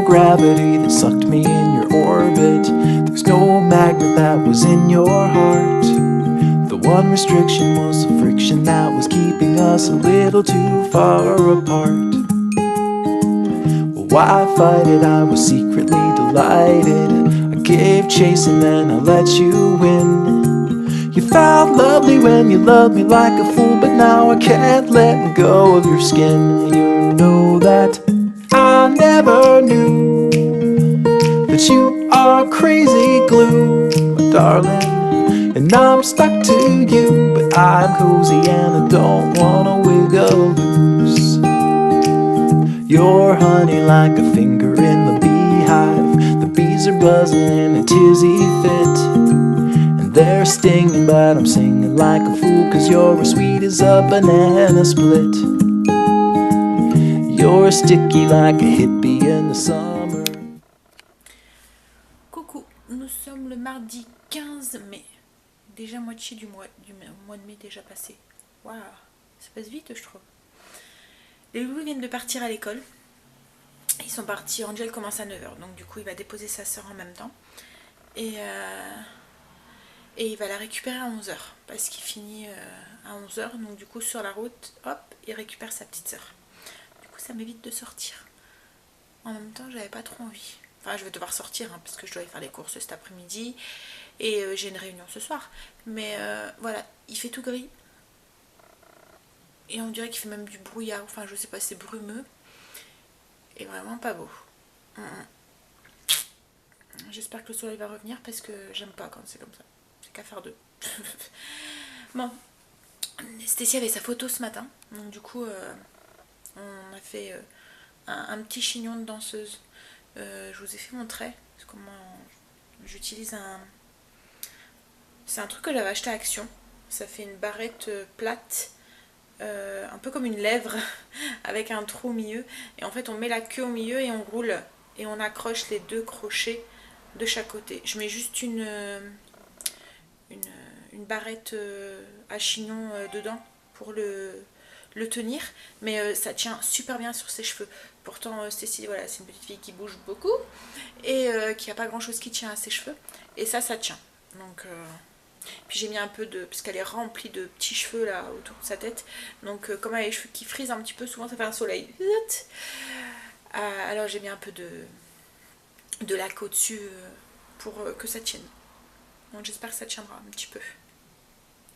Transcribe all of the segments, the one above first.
no gravity that sucked me in your orbit. There's no magnet that was in your heart. The one restriction was the friction that was keeping us a little too far apart. Well, why fight it? I was secretly delighted. I gave chase and then I let you win. You felt lovely when you loved me like a fool, but now I can't let go of your skin. You know that I never knew that you are crazy glue, my darling. And I'm stuck to you, but I'm cozy and I don't wanna wiggle loose. You're honey like a finger in the beehive. The bees are buzzing in a tizzy fit. They're stinging, but I'm singing like a fool, 'cause you're as sweet as a banana split. You're sticky like a hippie in the summer. Coucou, nous sommes le mardi 15 mai. Déjà moitié du mois de mai déjà passé. Waouh, ça passe vite je trouve. Les loulous viennent de partir à l'école. Ils sont partis, Angel commence à 9h, donc du coup il va déposer sa soeur en même temps. Et il va la récupérer à 11h parce qu'il finit à 11h, donc du coup sur la route, hop, il récupère sa petite soeur. Du coup ça m'évite de sortir. En même temps j'avais pas trop envie. Enfin je vais devoir sortir parce que je dois aller faire les courses cet après-midi et j'ai une réunion ce soir. Mais voilà, il fait tout gris. Et on dirait qu'il fait même du brouillard, enfin je sais pas, c'est brumeux. Et vraiment pas beau. J'espère que le soleil va revenir parce que j'aime pas quand c'est comme ça. C'est qu'à faire deux. Bon, Stécie avait sa photo ce matin, donc du coup on a fait un petit chignon de danseuse. Je vous ai fait mon trait, comment j'utilise c'est un truc que j'avais acheté à Action. Ça fait une barrette plate, un peu comme une lèvre avec un trou au milieu, et en fait on met la queue au milieu et on roule et on accroche les deux crochets de chaque côté. Je mets juste une barrette à chignon dedans pour le tenir, mais ça tient super bien sur ses cheveux. Pourtant Stécie, voilà, c'est une petite fille qui bouge beaucoup et qui a pas grand chose qui tient à ses cheveux, et ça tient. Donc puis j'ai mis un peu de, puisqu'elle est remplie de petits cheveux là autour de sa tête, donc comme elle a les cheveux qui frisent un petit peu, souvent ça fait un soleil. Alors j'ai mis un peu de laque au-dessus pour que ça tienne. Donc j'espère que ça tiendra un petit peu,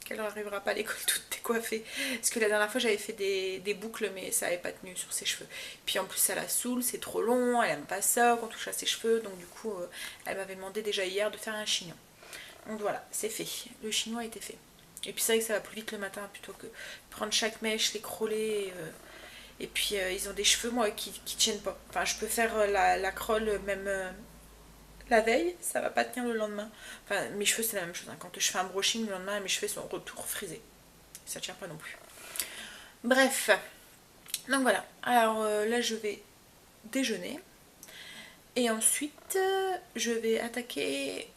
qu'elle n'arrivera pas à l'école toute décoiffée, parce que la dernière fois j'avais fait des boucles mais ça n'avait pas tenu sur ses cheveux. Puis en plus ça la saoule, c'est trop long, elle aime pas ça qu'on touche à ses cheveux, donc du coup elle m'avait demandé déjà hier de faire un chignon. Donc voilà, c'est fait, le chignon a été fait. Et puis c'est vrai que ça va plus vite le matin plutôt que prendre chaque mèche, les crôler, et puis ils ont des cheveux moi qui tiennent pas. Enfin je peux faire la crôle même la veille, ça va pas tenir le lendemain. Enfin mes cheveux c'est la même chose, hein. Quand je fais un brushing le lendemain mes cheveux sont retour frisés, ça tient pas non plus. Bref, donc voilà, alors là je vais déjeuner et ensuite je vais attaquer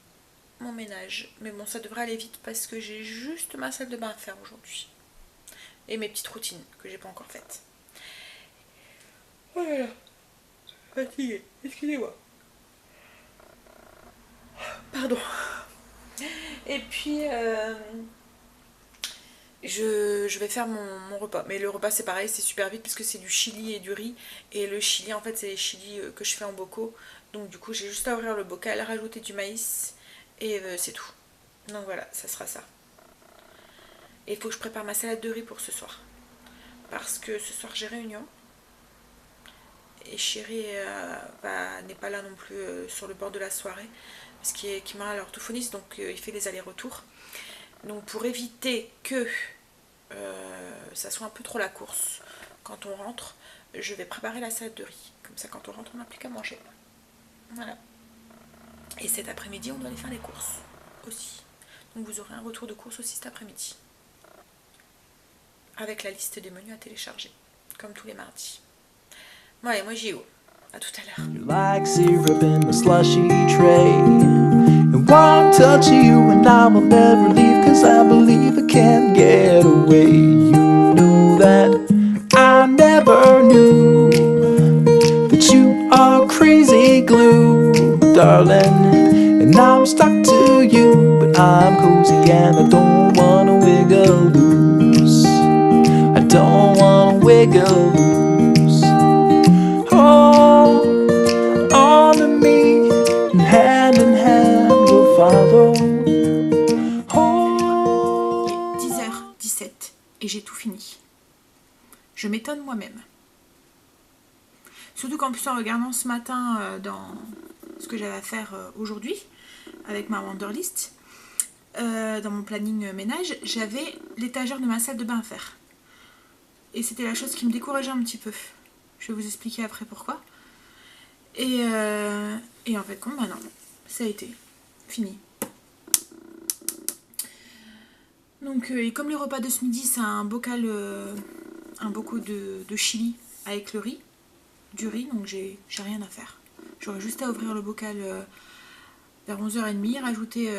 mon ménage. Mais bon, ça devrait aller vite parce que j'ai juste ma salle de bain à faire aujourd'hui et mes petites routines que j'ai pas encore faites. Voilà, fatiguée, excusez-moi. Pardon. Et puis je vais faire mon repas. Mais le repas c'est pareil, c'est super vite parce que c'est du chili et du riz. Et le chili en fait c'est les chilis que je fais en bocaux. Donc du coup j'ai juste à ouvrir le bocal, à rajouter du maïs et c'est tout. Donc voilà, ça sera ça. Et il faut que je prépare ma salade de riz pour ce soir. Parce que ce soir j'ai réunion. Et Chéri n'est pas là non plus sur le bord de la soirée. Parce qu'il m'a à l'orthophoniste, donc il fait les allers-retours. Donc pour éviter que ça soit un peu trop la course quand on rentre, je vais préparer la salade de riz. Comme ça quand on rentre on n'a plus qu'à manger. Voilà. Et cet après-midi on doit aller faire les courses aussi. Donc vous aurez un retour de course aussi cet après-midi. Avec la liste des menus à télécharger. Comme tous les mardis. Ouais, moi j'y vais. À tout à l'heure. You're like syrup in the slushy tray. And one touch of you and I will never leave, 'cause I believe I can't get away. You know that I never knew that you are crazy glue, darling, and I'm stuck to you, but I'm cozy and I don't wanna wiggle loose. I don't wanna wiggle loose. Hold on to me, and in hand we'll follow. Il est 10h17 et j'ai tout fini. Je m'étonne moi-même. Surtout qu'en plus en regardant ce matin dans ce que j'avais à faire aujourd'hui avec ma Wanderlist, dans mon planning ménage, j'avais l'étagère de ma salle de bain à faire. Et c'était la chose qui me décourageait un petit peu. Je vais vous expliquer après pourquoi. Et en fait, bah non, ça a été fini. Donc, et comme le repas de ce midi, c'est un bocal, un bocaux de chili avec le riz, du riz, donc j'ai rien à faire. J'aurais juste à ouvrir le bocal vers 11h30, rajouter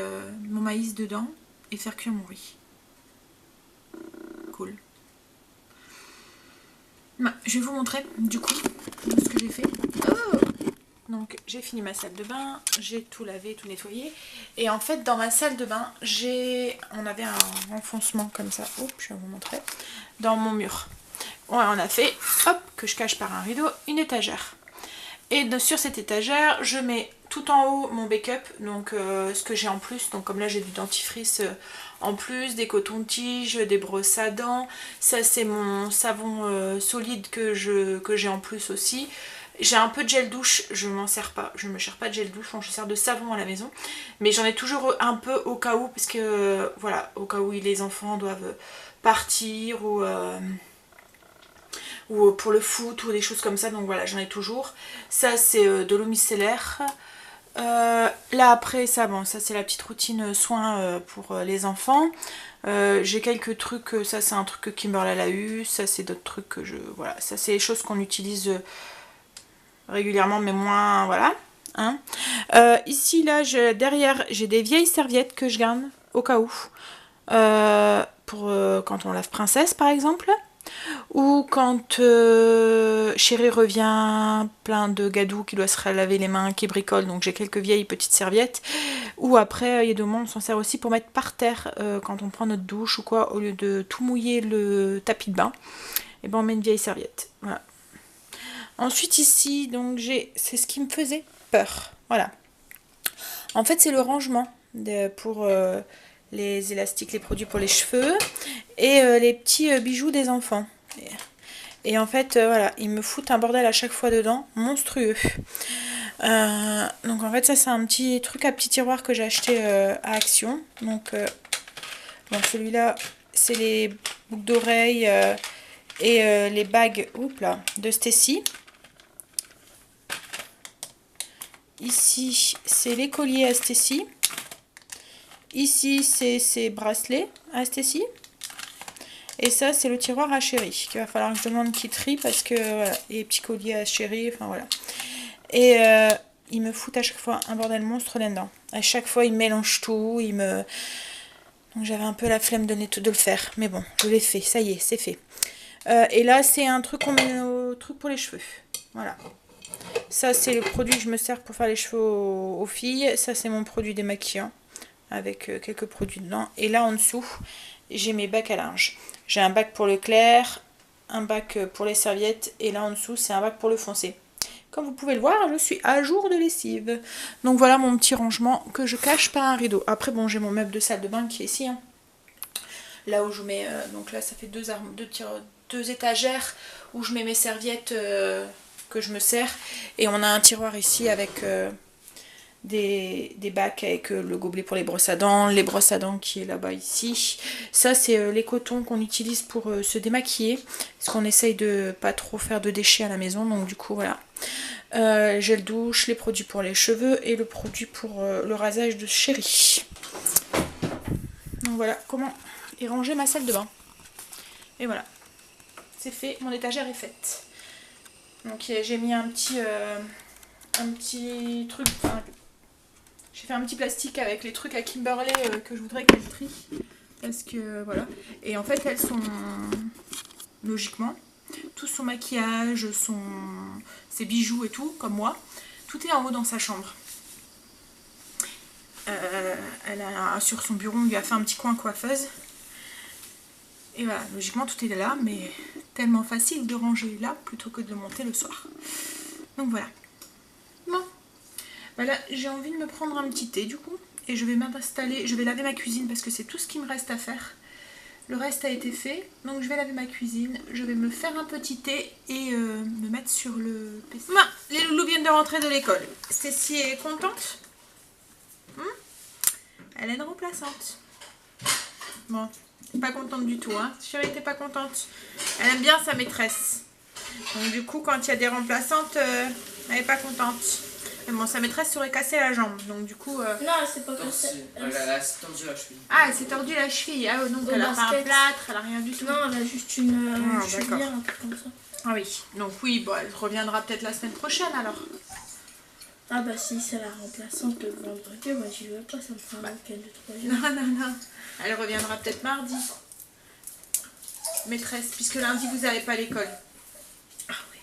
mon maïs dedans et faire cuire mon riz. Cool. Bah, je vais vous montrer du coup ce que j'ai fait. Oh, donc j'ai fini ma salle de bain, j'ai tout lavé, tout nettoyé. Et en fait dans ma salle de bain, on avait un renfoncement comme ça, oh, je vais vous montrer, dans mon mur. Ouais, on a fait, hop, que je cache par un rideau, une étagère. Et sur cette étagère, je mets tout en haut mon backup, donc ce que j'ai en plus. Donc comme là j'ai du dentifrice en plus, des cotons-tiges, des brosses à dents. Ça c'est mon savon solide que j'ai en plus aussi. J'ai un peu de gel douche, je m'en sers pas, je me sers pas de gel douche, je sers de savon à la maison. Mais j'en ai toujours un peu au cas où, parce que voilà, au cas où les enfants doivent partir ou pour le foot ou des choses comme ça, donc voilà, j'en ai toujours. Ça c'est de l'eau micellaire. Là après ça, bon, ça c'est la petite routine soins pour les enfants. J'ai quelques trucs, ça c'est un truc que Kimberly a eu, ça c'est d'autres trucs que voilà, ça c'est les choses qu'on utilise régulièrement mais moins, voilà. Hein. Ici là, derrière j'ai des vieilles serviettes que je garde au cas où. Pour quand on lave Princesse par exemple. Ou quand Chéri revient plein de gadou qui doit se laver les mains, qui bricole, donc j'ai quelques vieilles petites serviettes. Ou après, il y a des moments où on s'en sert aussi pour mettre par terre quand on prend notre douche ou quoi, au lieu de tout mouiller le tapis de bain, et ben on met une vieille serviette. Voilà. Ensuite ici, donc c'est ce qui me faisait peur. Voilà. En fait, c'est le rangement pour les élastiques, les produits pour les cheveux et les petits bijoux des enfants. Et en fait, voilà, ils me foutent un bordel à chaque fois dedans, monstrueux. Donc en fait, ça c'est un petit truc à petit tiroir que j'ai acheté à Action. Donc bon, celui-là, c'est les boucles d'oreilles et les bagues de Stacy. Ici, c'est les colliers à Stacy. Ici, c'est ses bracelets à Stacy. Et ça, c'est le tiroir à Chéri, qu'il va falloir que je demande qui trie parce que voilà, les petits colliers à Chéri, enfin voilà. Et ils me foutent à chaque fois un bordel monstre là-dedans. À chaque fois, ils mélangent tout, donc j'avais un peu la flemme de le faire. Mais bon, je l'ai fait, ça y est, c'est fait. Et là, c'est un truc qu'on met au truc pour les cheveux. Voilà. Ça, c'est le produit que je me sers pour faire les cheveux aux filles. Ça, c'est mon produit démaquillant avec quelques produits dedans. Et là, en dessous, j'ai mes bacs à linge. J'ai un bac pour le clair, un bac pour les serviettes. Et là, en dessous, c'est un bac pour le foncé. Comme vous pouvez le voir, je suis à jour de lessive. Donc voilà mon petit rangement que je cache par un rideau. Après, bon, j'ai mon meuble de salle de bain qui est ici. Hein. Là où je mets... donc là, ça fait deux étagères où je mets mes serviettes que je me sers. Et on a un tiroir ici avec des bacs avec le gobelet pour les brosses à dents. Les brosses à dents qui est là-bas ici. Ça, c'est les cotons qu'on utilise pour se démaquiller. Parce qu'on essaye de pas trop faire de déchets à la maison. Donc du coup, voilà. Gel douche, les produits pour les cheveux et le produit pour le rasage de Chéri. Donc voilà comment est rangée ma salle de bain. Et voilà, c'est fait, mon étagère est faite. Donc j'ai mis un petit truc, enfin, j'ai fait un petit plastique avec les trucs à Kimberly que je voudrais qu'elle trie. Parce que voilà, et en fait elles sont logiquement tout son maquillage, ses bijoux et tout, comme moi, Tout est en haut dans sa chambre. Elle a sur son bureau, on lui a fait un petit coin coiffeuse. Et voilà, logiquement tout est là, mais tellement facile de ranger là plutôt que de le monter le soir. Donc voilà. Bon, voilà, j'ai envie de me prendre un petit thé du coup. Et je vais m'installer, je vais laver ma cuisine parce que c'est tout ce qui me reste à faire. Le reste a été fait, donc je vais laver ma cuisine, je vais me faire un petit thé et me mettre sur le PC. Bon, les loulous viennent de rentrer de l'école. Stécie est contente. Elle est une remplaçante. Bon, pas contente du tout, hein. Chérie, t'es pas contente. Elle aime bien sa maîtresse. Donc du coup, quand il y a des remplaçantes, elle est pas contente. Mais bon, sa maîtresse serait cassé la jambe, donc du coup... Non, c'est pas comme ça. Elle s'est tordue la cheville. Ah, elle s'est tordue la cheville. Ah, donc elle a pas un plâtre, elle a rien du tout. Non, elle a juste une cheville, d'accord. un truc comme ça. Ah oui, donc oui, bon, elle reviendra peut-être la semaine prochaine alors. Ah bah si c'est la remplaçante le vendredi, moi j'y vais pas, ça me fera un week-end de 3 jours. Non. Elle reviendra peut-être mardi. Maîtresse, puisque lundi vous n'allez pas à l'école. Ah oui.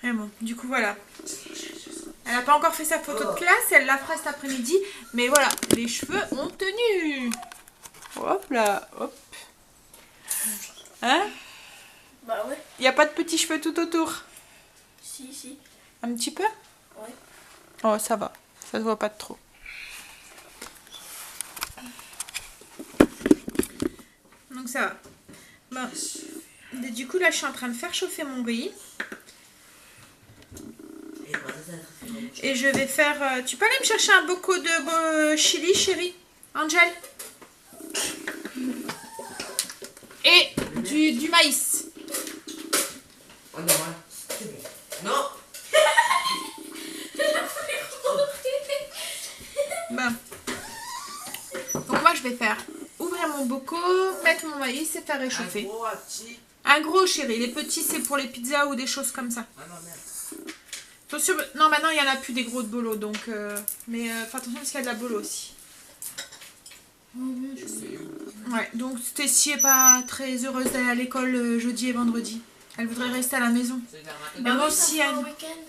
Et bon, du coup voilà. Elle n'a pas encore fait sa photo de classe, elle la fera cet après-midi. Mais voilà, les cheveux ont tenu. Hop là, hop. Hein? Bah ouais. Il n'y a pas de petits cheveux tout autour? Si. Un petit peu? Ouais. Oh, ça va. Ça se voit pas de trop. Donc ça va. Bon. Et du coup, là, je suis en train de faire chauffer mon riz. Et je vais faire... tu peux aller me chercher un bocaux de chili, chérie? Angel? Et du maïs. Oh non, non. Bon. Donc moi je vais faire ouvrir mon bocaux, mettre mon maïs et faire réchauffer. Un gros chéri, les petits c'est pour les pizzas ou des choses comme ça. Ah non, merde. Attention, non maintenant il n'y en a plus des gros de bolo donc mais fais attention parce qu'il y a de la bolo aussi. Ouais, donc Stécie est pas très heureuse d'aller à l'école jeudi et vendredi. Elle voudrait rester à la maison. Bah moi oui, aussi, ça fera Anne. un week-end.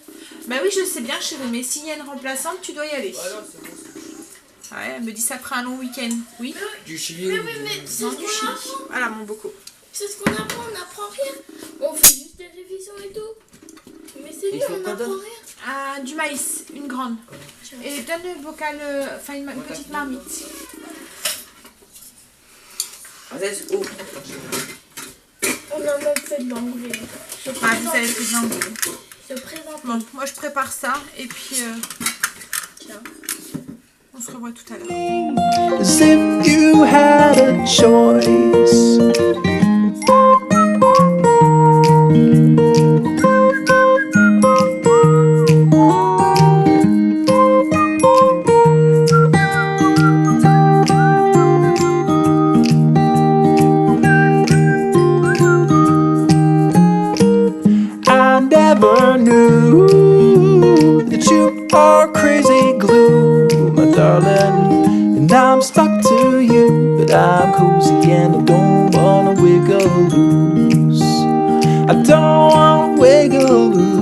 Bah oui, je sais bien, chérie, mais s'il y a une remplaçante, tu dois y aller. Ah non, c'est bon. Ouais, elle me dit ça fera un long week-end. Oui. Du chili. Mais c'est Non, ce du qu'on chili. apprend. Voilà mon bocaux. C'est ce qu'on apprend, on n'apprend rien. On fait juste des révisions et tout. Mais c'est Il nul, faut on pas n'apprend donner. rien. Ah, du maïs, une grande. Tiens. Et donne le bocal, enfin une petite marmite. Vas-y, ouvre. On a même fait de l'anglais. Se Ah, vous présente. savez plus l'anglais. Se présente. Bon, moi je prépare ça et puis Tiens. on se revoit tout à l'heure. As if you had a choice. I never knew that you are crazy glue, my darling. And I'm stuck to you, but I'm cozy and I don't wanna wiggle loose. I don't wanna wiggle loose.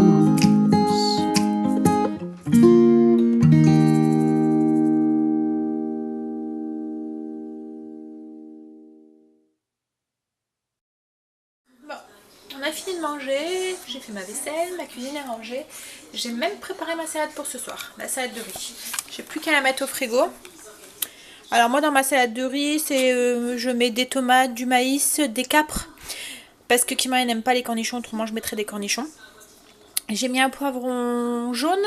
Bon, on a fini de manger, j'ai fait ma vaisselle, ma cuisine est rangée. J'ai même préparé ma salade pour ce soir, la salade de riz. J'ai plus qu'à la mettre au frigo. Alors moi dans ma salade de riz, c'est je mets des tomates, du maïs, des capres. Parce que Kimaya n'aime pas les cornichons, autrement je mettrais des cornichons. J'ai mis un poivron jaune,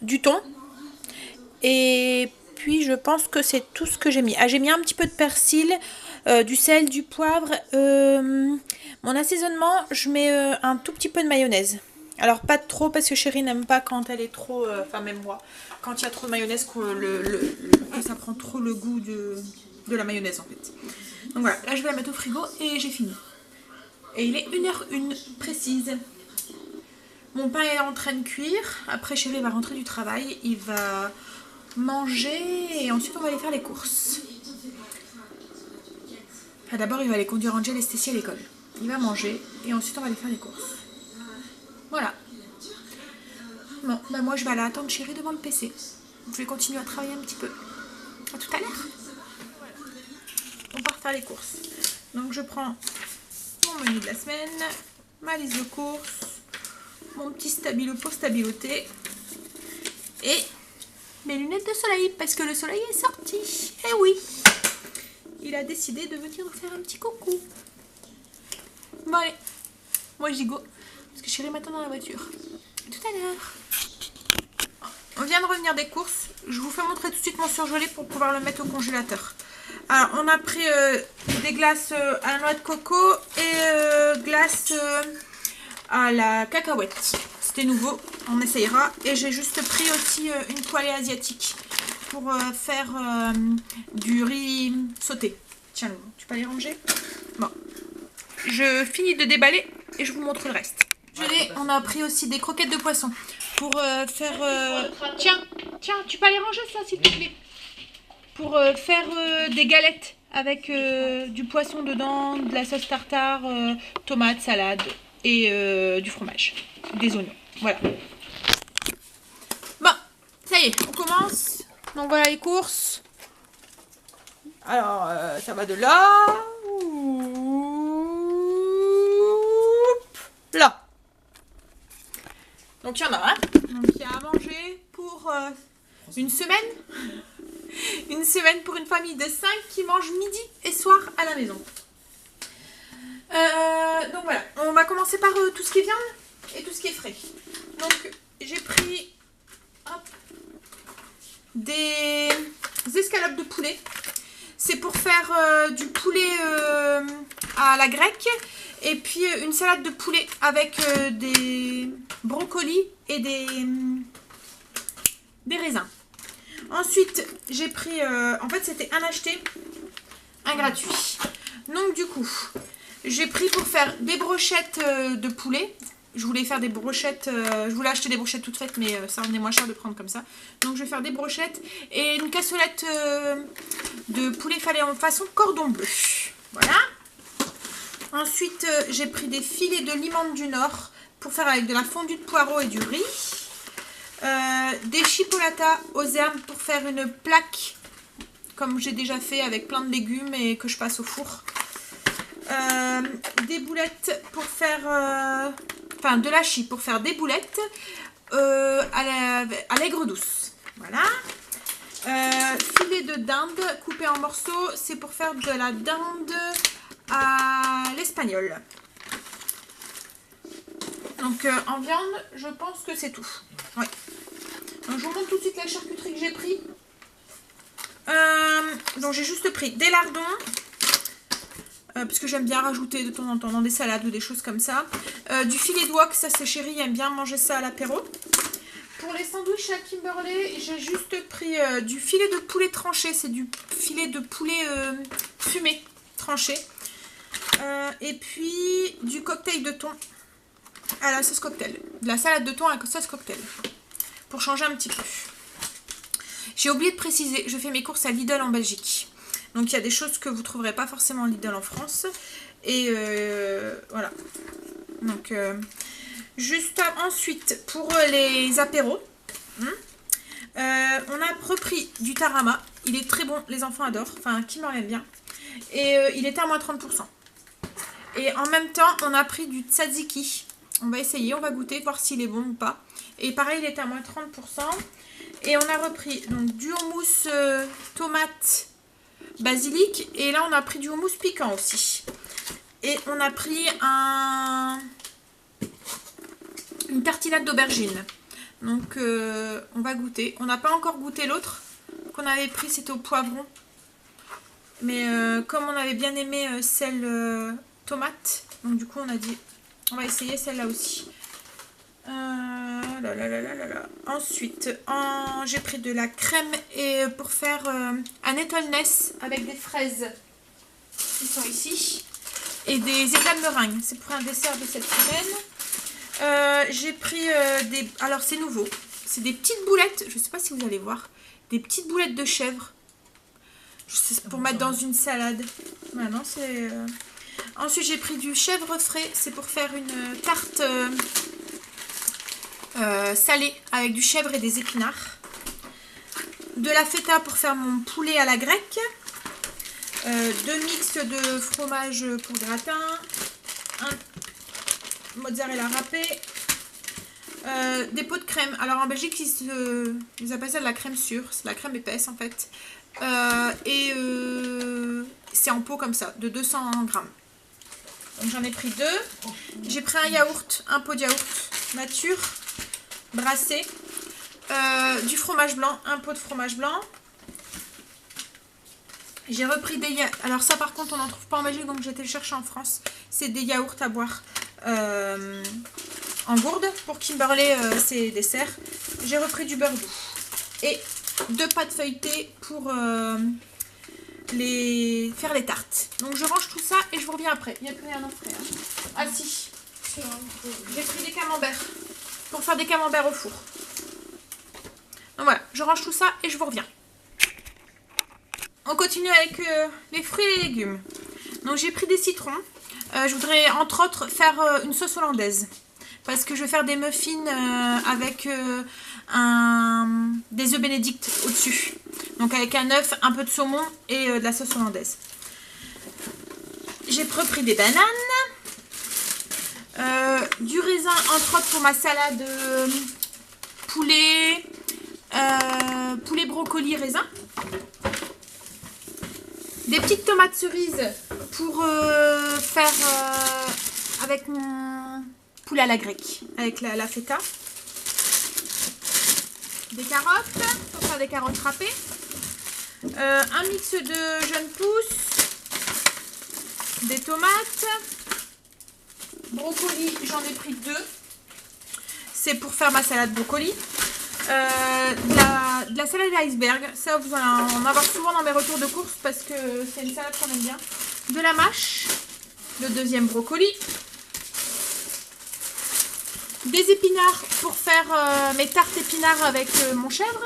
du thon. Et puis je pense que c'est tout ce que j'ai mis. Ah, j'ai mis un petit peu de persil, du sel, du poivre. Mon assaisonnement, je mets un tout petit peu de mayonnaise. Alors pas trop parce que chérie n'aime pas quand elle est trop, enfin même moi, quand il y a trop de mayonnaise que ça prend trop le goût de la mayonnaise en fait. Donc voilà, là je vais la mettre au frigo et j'ai fini. Et il est 1h01 précise. Mon pain est en train de cuire. Après chérie va rentrer du travail, il va manger et ensuite on va aller faire les courses. Enfin, d'abord il va aller conduire Angel et Stécie à l'école. Il va manger et ensuite on va aller faire les courses. Voilà. Bon, bah moi je vais aller attendre chérie devant le PC. Je vais continuer à travailler un petit peu. À tout à l'heure. On part faire les courses. Donc je prends mon menu de la semaine, ma liste de courses, mon petit stabilo pour stabiloter et mes lunettes de soleil parce que le soleil est sorti. Eh oui, il a décidé de venir nous faire un petit coucou. Bon allez, moi j'y go parce que chérie m'attend dans la voiture. À tout à l'heure. On vient de revenir des courses. Je vous fais montrer tout de suite mon surgelé pour pouvoir le mettre au congélateur. Alors, on a pris des glaces à la noix de coco et glaces à la cacahuète. C'était nouveau, on essayera. Et j'ai juste pris aussi une poêlée asiatique pour faire du riz sauté. Tiens, tu peux les ranger? Bon, je finis de déballer et je vous montre le reste. On a pris aussi des croquettes de poisson pour faire... Tiens, tu peux aller ranger ça s'il te plaît. Pour faire des galettes avec du poisson dedans, de la sauce tartare, tomate, salade et du fromage, des oignons. Voilà. Bon, ça y est, on commence. Donc voilà les courses. Alors, ça va de là. Là. Donc il y en a un. Donc il y a à manger pour une semaine. Une semaine pour une famille de 5 qui mange midi et soir à la maison. Donc voilà, on va commencer par tout ce qui est viande et tout ce qui est frais. Donc j'ai pris des escalopes de poulet. C'est pour faire du poulet à la grecque. Et puis une salade de poulet avec des brocolis et des raisins. Ensuite, j'ai pris... en fait, c'était un acheté, un gratuit. Donc, du coup, j'ai pris pour faire des brochettes de poulet. Je voulais faire des brochettes... je voulais acheter des brochettes toutes faites, mais ça revenait moins cher de prendre comme ça. Donc, je vais faire des brochettes et une cassolette de poulet façon cordon bleu. Voilà. Ensuite, j'ai pris des filets de limande du Nord pour faire avec de la fondue de poireaux et du riz. Des chipolatas aux herbes pour faire une plaque comme j'ai déjà fait avec plein de légumes et que je passe au four. Des boulettes pour faire enfin de l'hachis pour faire des boulettes à l'aigre douce. Voilà. Filet de dinde coupé en morceaux, c'est pour faire de la dinde à l'espagnol. Donc en viande, je pense que c'est tout. Ouais. Donc je vous montre tout de suite la charcuterie que j'ai pris. Donc j'ai juste pris des lardons. Parce que j'aime bien rajouter de temps en temps dans des salades ou des choses comme ça. Du filet de wok, ça c'est chérie, aime bien manger ça à l'apéro. Pour les sandwichs à Kimberley, j'ai juste pris du filet de poulet tranché. C'est du filet de poulet fumé tranché. Et puis du cocktail de thon à la sauce cocktail. De la salade de thon à la sauce cocktail. Pour changer un petit peu. J'ai oublié de préciser, je fais mes courses à Lidl en Belgique. Donc il y a des choses que vous ne trouverez pas forcément à Lidl en France. Et voilà. Donc juste ensuite pour les apéros. On a repris du tarama. Il est très bon, les enfants adorent. Enfin, qui m'en aime bien. Et il était à moins 30%. Et en même temps, on a pris du tzatziki. On va essayer, on va goûter, voir s'il est bon ou pas. Et pareil, il était à moins 30%. Et on a repris donc, du houmous tomate basilic. Et là, on a pris du houmous piquant aussi. Et on a pris une tartinade d'aubergine. Donc, on va goûter. On n'a pas encore goûté l'autre qu'on avait pris, c'était au poivron. Mais comme on avait bien aimé celle tomate, donc du coup, on a dit, on va essayer celle-là aussi. Ensuite, j'ai pris de la crème et pour faire un étonness avec des fraises qui sont ici et des éclats de meringue. C'est pour un dessert de cette semaine. J'ai pris des... Alors, c'est nouveau. C'est des petites boulettes. Je ne sais pas si vous allez voir. Des petites boulettes de chèvre. Pour mettre dans une salade. Maintenant, c'est... Ensuite, j'ai pris du chèvre frais. C'est pour faire une tarte salé avec du chèvre et des épinards. De la feta pour faire mon poulet à la grecque. 2 mix de fromage pour gratin. Un mozzarella râpé. Des pots de crème. Alors en Belgique, ils appellent ça de la crème sûre. C'est de la crème épaisse en fait. C'est en pot comme ça, de 200 grammes. Donc j'en ai pris 2. J'ai pris un yaourt, un pot de yaourt nature, brassé. Du fromage blanc, un pot de fromage blanc. J'ai repris des yaourts. Alors ça par contre on n'en trouve pas en Belgique, donc j'ai été le chercher en France. C'est des yaourts à boire en gourde. Pour Kimberley, c'est dessert. J'ai repris du beurre doux. Et 2 pâtes feuilletées pour faire les tartes. Donc je range tout ça et je vous reviens après. Il n'y a plus rien à faire. Ah si, j'ai pris des camemberts pour faire des camemberts au four. Donc voilà, je range tout ça et je vous reviens. On continue avec les fruits et les légumes. Donc j'ai pris des citrons. Je voudrais entre autres faire une sauce hollandaise. Parce que je vais faire des muffins avec des œufs bénédicts au-dessus. Donc avec un œuf, un peu de saumon et de la sauce hollandaise. J'ai repris des bananes. Du raisin entre autres pour ma salade poulet brocoli raisin. Des petites tomates cerises pour faire avec mon poulet à la grecque, avec la feta. Des carottes, pour faire des carottes râpées. Un mix de jeunes pousses. Des tomates. Brocoli, j'en ai pris 2. C'est pour faire ma salade brocoli. De la salade iceberg, ça vous allez en avoir souvent dans mes retours de course parce que c'est une salade qu'on aime bien. De la mâche, le 2e brocoli. Des épinards pour faire mes tartes épinards avec mon chèvre.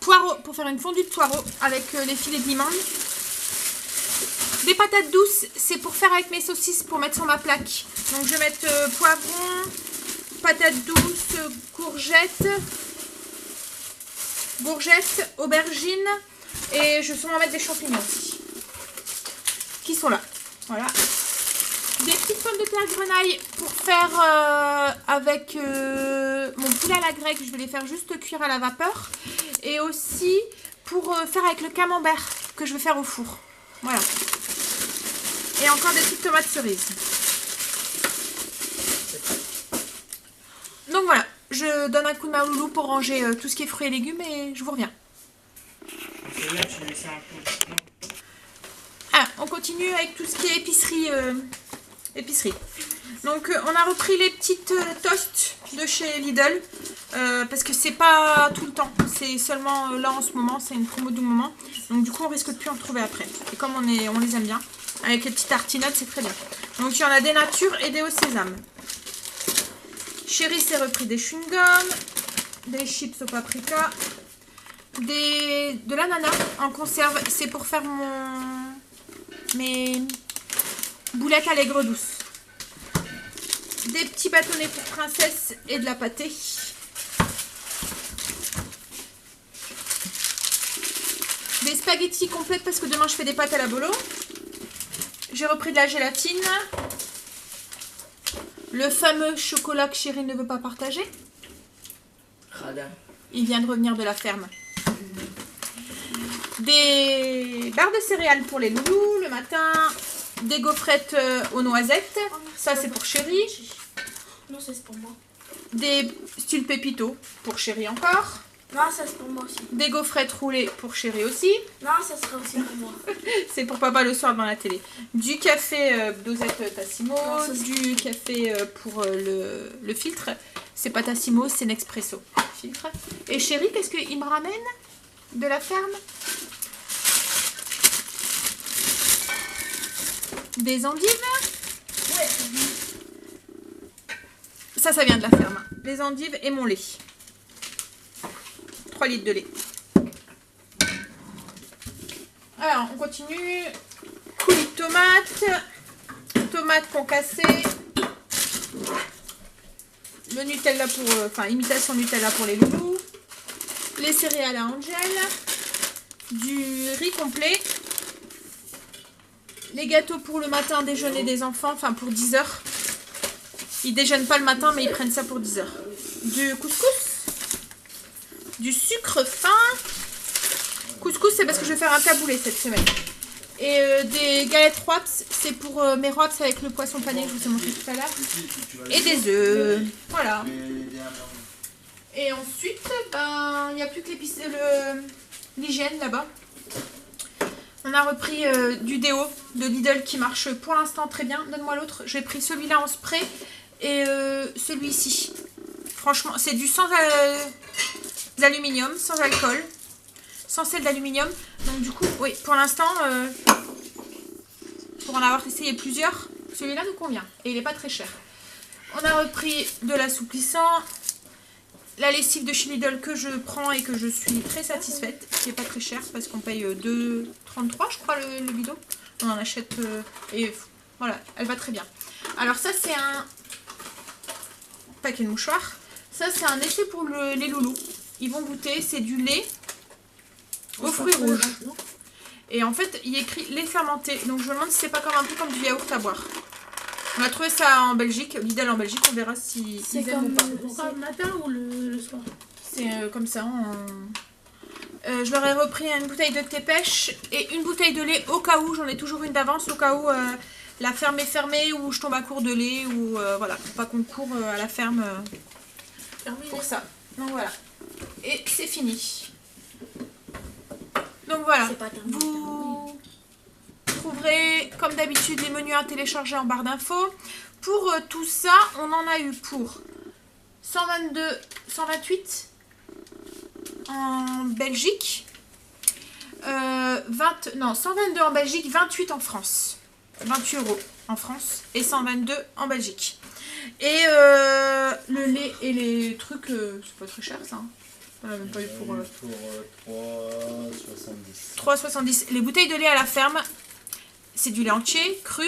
Poireaux pour faire une fondue de poireaux avec les filets de limande. Des patates douces, c'est pour faire avec mes saucisses pour mettre sur ma plaque. Donc je vais mettre poivrons, patates douces, courgettes, aubergines et je vais sûrement mettre des champignons aussi qui sont là. Voilà. Des petites pommes de terre grenaille pour faire avec mon poulet à la grecque. Je vais les faire juste cuire à la vapeur. Et aussi pour faire avec le camembert que je vais faire au four. Voilà. Et encore des petites tomates cerises. Donc voilà, je donne un coup de main au loulou pour ranger tout ce qui est fruits et légumes et je vous reviens. Ah, on continue avec tout ce qui est épicerie. Donc on a repris les petites toasts de chez Lidl parce que c'est pas tout le temps, c'est seulement là en ce moment, c'est une promo du moment. Donc du coup on risque de plus en trouver après. Et comme on les aime bien, avec les petites tartinottes c'est très bien. Donc il y en a des natures et des au sésame. Chéri s'est repris des chewing-gums, des chips au paprika, de l'ananas en conserve, c'est pour faire mes boulettes à l'aigre douce. Des petits bâtonnets pour princesse et de la pâtée. Des spaghettis complètes parce que demain je fais des pâtes à la bolo. J'ai repris de la gélatine. Le fameux chocolat que Chéri ne veut pas partager. Radin. Il vient de revenir de la ferme. Des barres de céréales pour les loulous le matin. Des gaufrettes aux noisettes. Ça c'est pour Chéri. Non, ça c'est pour moi. Des styles pépito pour Chéri encore. Non, ça c'est pour moi aussi. Des gaufrettes roulées pour Chéri aussi. Non, ça sera aussi pour moi. C'est pour papa le soir devant la télé. Du café dosette Tassimo. Non, Du café pour le filtre. C'est pas Tassimo, c'est Nespresso. Filtre. Et Chéri, qu'est-ce qu'il me ramène de la ferme? Des endives. Ouais. Ça vient de la ferme. Des endives et mon lait. 3 litres de lait. Alors, on continue. Coulis de tomates. Tomates concassées. le Nutella pour... Enfin, imitation Nutella pour les loulous. Les céréales à Angel. Du riz complet. Les gâteaux pour le matin déjeuner des enfants. Enfin, pour 10 heures. Ils déjeunent pas le matin, mais ils prennent ça pour 10 heures. Du couscous. Du sucre fin. Couscous, c'est parce que je vais faire un taboulé cette semaine. Et des galettes Roaps, c'est pour mes Roaps avec le poisson pané que je vous ai montré tout à l'heure. Et des œufs. Voilà. Et ensuite, ben, il n'y a plus que l'hygiène là-bas. On a repris du déo de Lidl qui marche pour l'instant très bien. Donne-moi l'autre. J'ai pris celui-là en spray et celui-ci. Franchement, c'est du sans aluminium, sans alcool. Sans sel d'aluminium. Donc du coup, oui, pour l'instant, pour en avoir essayé plusieurs, celui-là nous convient. Et il n'est pas très cher. On a repris de l'assouplissant. La lessive de chez Lidl que je prends et que je suis très satisfaite. Qui n'est pas très cher parce qu'on paye 2,33 je crois le bidon. On en achète et voilà, elle va très bien. Alors ça c'est un paquet de mouchoirs. Ça c'est un essai pour les loulous. Ils vont goûter, c'est du lait aux fruits rouges. Et en fait, il y a écrit lait fermenté. Donc je me demande si c'est pas comme un peu comme du yaourt à boire. On a trouvé ça en Belgique, Lidl en Belgique, on verra si ils aiment ou pas. C'est le matin ou le soir? C'est comme ça. Je leur ai repris une bouteille de thé pêche et une bouteille de lait au cas où. J'en ai toujours une d'avance au cas où la ferme est fermée ou je tombe à court de lait ou voilà, pour pas qu'on court à la ferme pour ça. Donc voilà. Et c'est fini. Donc voilà, vous trouverez comme d'habitude les menus à télécharger en barre d'infos. Pour tout ça, on en a eu pour 128 en Belgique, 122 en Belgique, 28 en France, 28 € en France et 122 en Belgique. Et le lait et les trucs, c'est pas très cher ça. Hein. On a même pas eu pour 3,70. Les bouteilles de lait à la ferme, c'est du lait entier, cru,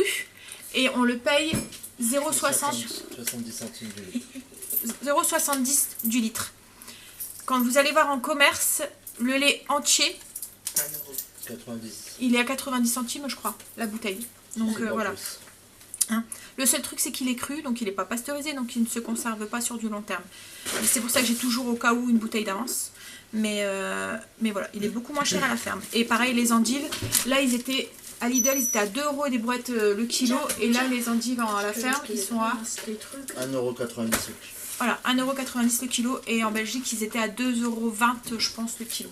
et on le paye 0,70 du litre. Quand vous allez voir en commerce, le lait entier, 1,90 €. Il est à 90 centimes, je crois, la bouteille. Donc voilà. Hein. Le seul truc, c'est qu'il est cru, donc il n'est pas pasteurisé, donc il ne se conserve pas sur du long terme. C'est pour ça que j'ai toujours au cas où une bouteille d'avance. Mais voilà, il est beaucoup moins cher à la ferme. Et pareil, les endives, là, ils étaient à Lidl, ils étaient à 2 € des brouettes le kilo. Et là, les endives à la ferme, ils sont à 1,90 €. Voilà, 1,90 € le kilo. Et en Belgique, ils étaient à 2,20 € je pense, le kilo.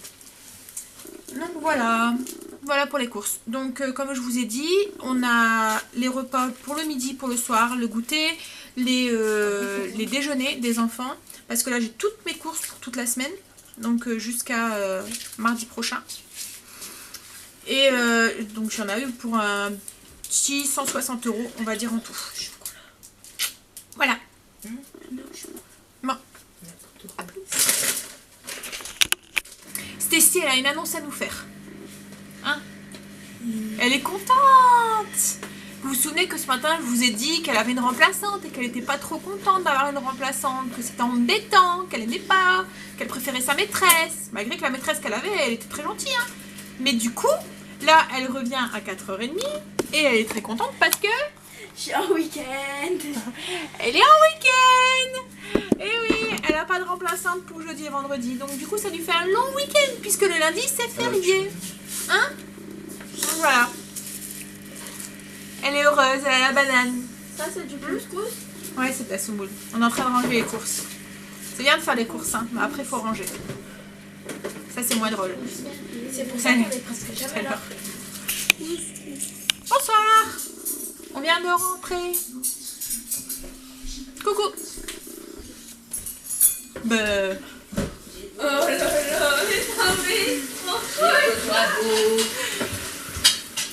Donc voilà, voilà pour les courses. Donc comme je vous ai dit, on a les repas pour le midi, pour le soir, le goûter, les déjeuners des enfants. Parce que là j'ai toutes mes courses pour toute la semaine, donc jusqu'à mardi prochain. Et donc j'en ai eu pour un petit 160 €, on va dire en tout. Voilà. Bon. Stécie, elle a une annonce à nous faire. Hein? Elle est contente. Vous vous souvenez que ce matin, je vous ai dit qu'elle avait une remplaçante et qu'elle n'était pas trop contente d'avoir une remplaçante, que c'était embêtant, qu'elle n'aimait pas, qu'elle préférait sa maîtresse, malgré que la maîtresse qu'elle avait, elle était très gentille. Hein. Mais du coup, là, elle revient à 4h30 et elle est très contente parce que... Je suis en week-end. Elle est en week-end. Et oui, elle n'a pas de remplaçante pour jeudi et vendredi. Donc du coup, ça lui fait un long week-end puisque le lundi, c'est férié. Hein? Donc voilà. Elle est heureuse, elle a la banane. Ça, c'est du couscous? Ouais, c'est de la semoule. On est en train de ranger les courses. C'est bien de faire les courses, hein, mais après, il faut ranger. Ça, c'est moins drôle. C'est pour ça qu'on est presque jamais là. Bonsoir. On vient de rentrer. Coucou. Ben... Oh là là, mais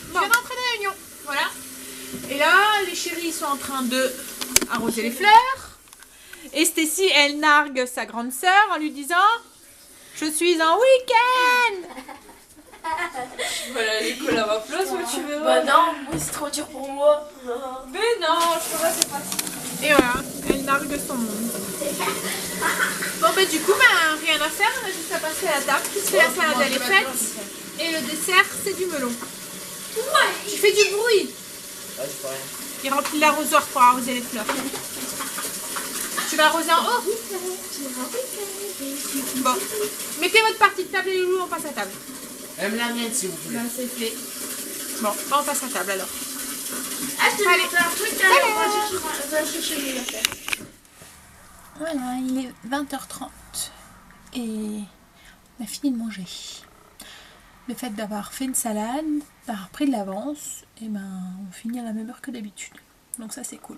Je viens d'entrer de réunion. Voilà. Et là, les chéris ils sont en train de arroser les fleurs. Et Stécie, elle nargue sa grande sœur en lui disant « Je suis en week-end !» Voilà, l'école à ma place, où tu veux. Bah non, moi c'est trop dur pour moi. Mais non, je peux pas, c'est facile. Et voilà, elle nargue son monde. Bon bah du coup rien à faire, on a juste à passer à la table puisque la salade elle est faite et le dessert c'est du melon. Tu fais du bruit. Ah, c'est pas rien. Il remplit l'arrosoir pour arroser les fleurs. Tu vas arroser en haut. Bon, mettez votre partie de table et les loulous on passe à table. Même la mienne, s'il vous plaît. Là, c'est fait. Bon, bah, on passe à table alors. Ah, tu Allez. veux faire un truc, allez, on va chercher mes affaires. Voilà, il est 20h30 et on a fini de manger. Le fait d'avoir fait une salade, d'avoir pris de l'avance, et on finit à la même heure que d'habitude. Donc ça c'est cool.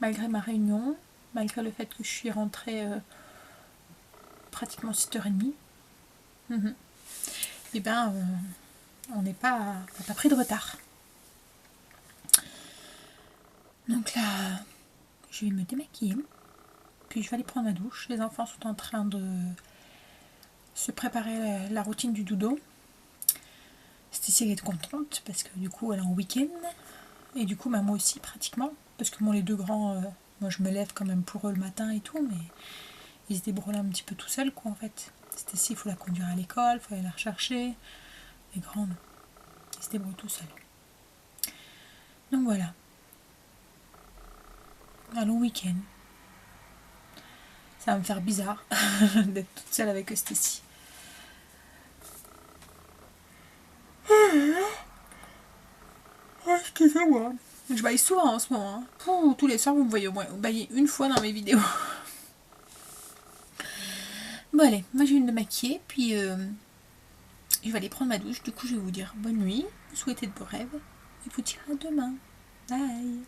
Malgré ma réunion, malgré le fait que je suis rentrée pratiquement 6h30, et on n'a pas pris de retard. Donc là, je vais me démaquiller. Puis je vais aller prendre ma douche. Les enfants sont en train de se préparer la routine du dodo. Stécie elle est contente parce que du coup elle est en week-end. Et du coup moi aussi pratiquement. Parce que les deux grands, moi je me lève quand même pour eux le matin et tout. Mais ils se débrouillent un petit peu tout seuls quoi en fait. Stécie il faut la conduire à l'école, il faut aller la rechercher. Les grands non. Ils se débrouillent tout seuls. Donc voilà. Un long week-end. Ça va me faire bizarre d'être toute seule avec Stécie. Excusez-moi. Je baille souvent en ce moment. Pouh, tous les soirs, vous me voyez au moins bailler une fois dans mes vidéos. Bon allez, moi je viens de me maquiller, puis je vais aller prendre ma douche. Du coup, je vais vous dire bonne nuit, vous souhaiter de beaux rêves, et vous dire à demain. Bye.